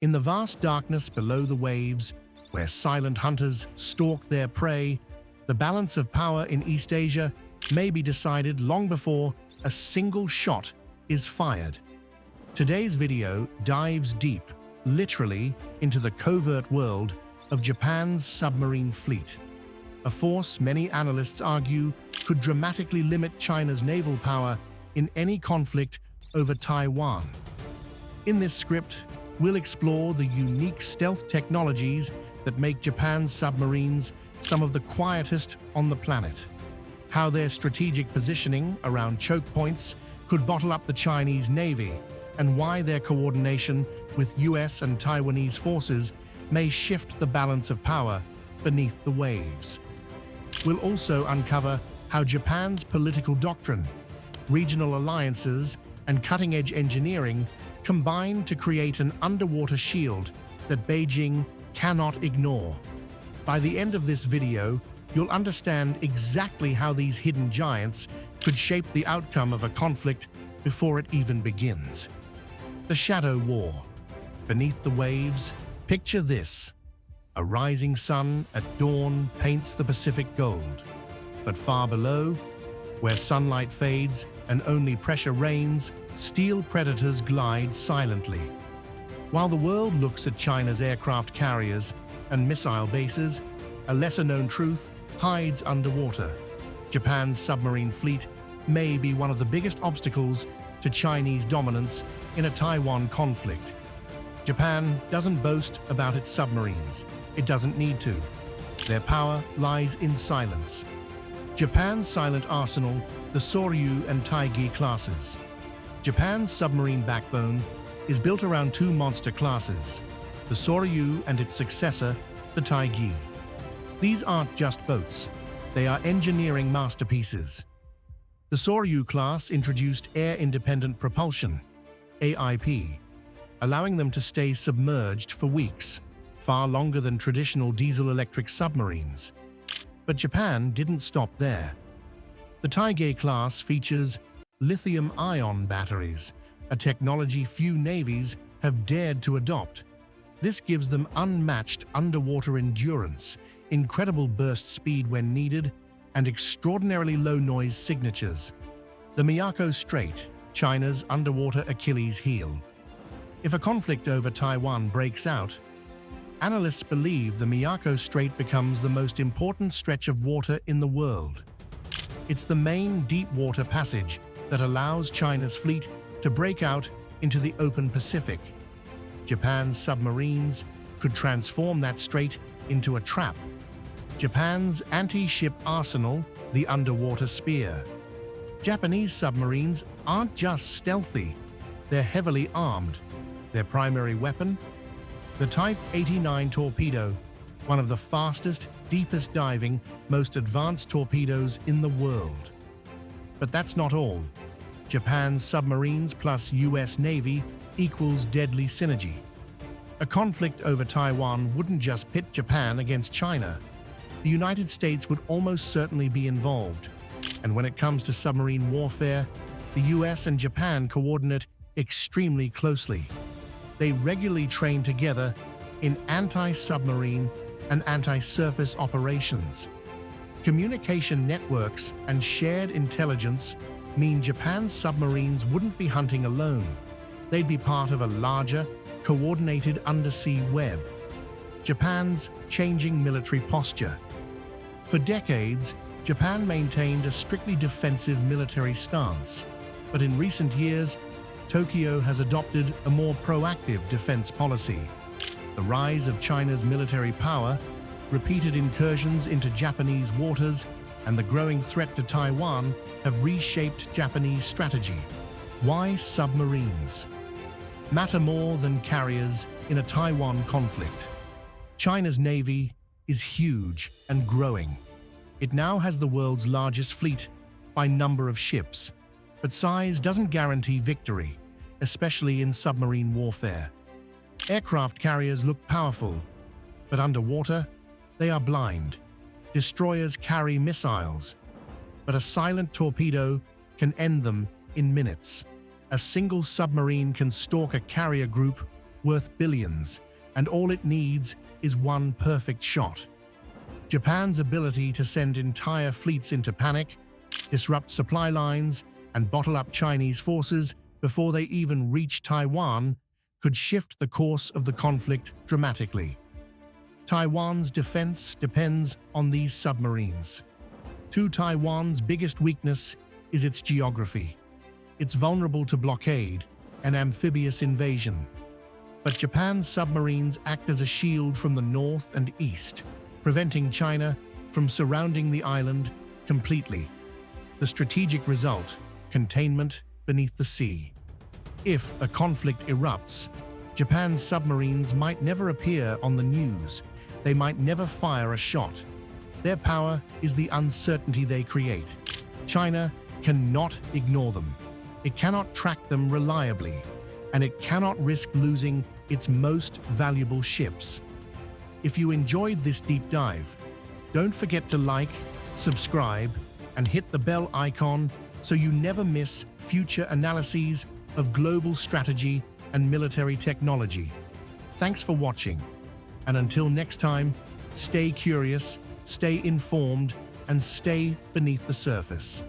In the vast darkness below the waves, where silent hunters stalk their prey, the balance of power in East Asia may be decided long before a single shot is fired. Today's video dives deep, literally, into the covert world of Japan's submarine fleet, a force many analysts argue could dramatically limit China's naval power in any conflict over Taiwan. In this script, we'll explore the unique stealth technologies that make Japan's submarines some of the quietest on the planet, how their strategic positioning around choke points could bottle up the Chinese Navy, and why their coordination with US and Taiwanese forces may shift the balance of power beneath the waves. We'll also uncover how Japan's political doctrine, regional alliances, and cutting-edge engineering combine to create an underwater shield that Beijing cannot ignore. By the end of this video, you'll understand exactly how these hidden giants could shape the outcome of a conflict before it even begins. The Shadow War. Beneath the waves, picture this. A rising sun at dawn paints the Pacific gold. But far below, where sunlight fades and only pressure reigns, steel predators glide silently. While the world looks at China's aircraft carriers and missile bases, a lesser-known truth hides underwater. Japan's submarine fleet may be one of the biggest obstacles to Chinese dominance in a Taiwan conflict. Japan doesn't boast about its submarines. It doesn't need to. Their power lies in silence. Japan's silent arsenal, the Soryu and Taigi classes. Japan's submarine backbone is built around two monster classes, the Soryu and its successor, the Taigi. These aren't just boats, they are engineering masterpieces. The Soryu class introduced air-independent propulsion, AIP, allowing them to stay submerged for weeks, far longer than traditional diesel-electric submarines. But Japan didn't stop there. The Taigi class features lithium-ion batteries, a technology few navies have dared to adopt. This gives them unmatched underwater endurance, incredible burst speed when needed, and extraordinarily low noise signatures. The Miyako Strait, China's underwater Achilles heel. If a conflict over Taiwan breaks out, analysts believe the Miyako Strait becomes the most important stretch of water in the world. It's the main deep water passage that allows China's fleet to break out into the open Pacific. Japan's submarines could transform that strait into a trap. Japan's anti-ship arsenal, the underwater spear. Japanese submarines aren't just stealthy, they're heavily armed. Their primary weapon? The Type 89 torpedo, one of the fastest, deepest diving, most advanced torpedoes in the world. But that's not all. Japan's submarines plus US Navy equals deadly synergy. A conflict over Taiwan wouldn't just pit Japan against China. The United States would almost certainly be involved. And when it comes to submarine warfare, the US and Japan coordinate extremely closely. They regularly train together in anti-submarine and anti-surface operations. Communication networks and shared intelligence mean Japan's submarines wouldn't be hunting alone. They'd be part of a larger, coordinated undersea web. Japan's changing military posture. For decades, Japan maintained a strictly defensive military stance, but in recent years, Tokyo has adopted a more proactive defense policy. The rise of China's military power, repeated incursions into Japanese waters, and the growing threat to Taiwan have reshaped Japanese strategy. Why submarines matter more than carriers in a Taiwan conflict? China's navy is huge and growing. It now has the world's largest fleet by number of ships, but size doesn't guarantee victory, especially in submarine warfare. Aircraft carriers look powerful, but underwater, they are blind. Destroyers carry missiles, but a silent torpedo can end them in minutes. A single submarine can stalk a carrier group worth billions, and all it needs is one perfect shot. Japan's ability to send entire fleets into panic, disrupt supply lines, and bottle up Chinese forces before they even reach Taiwan could shift the course of the conflict dramatically. Taiwan's defense depends on these submarines. Taiwan's biggest weakness is its geography. It's vulnerable to blockade and amphibious invasion. But Japan's submarines act as a shield from the north and east, preventing China from surrounding the island completely. The strategic result: containment beneath the sea. If a conflict erupts, Japan's submarines might never appear on the news. They might never fire a shot. Their power is the uncertainty they create. China cannot ignore them. It cannot track them reliably, and it cannot risk losing its most valuable ships. If you enjoyed this deep dive, don't forget to like, subscribe, and hit the bell icon so you never miss future analyses of global strategy and military technology. Thanks for watching, and until next time, stay curious, stay informed, and stay beneath the surface.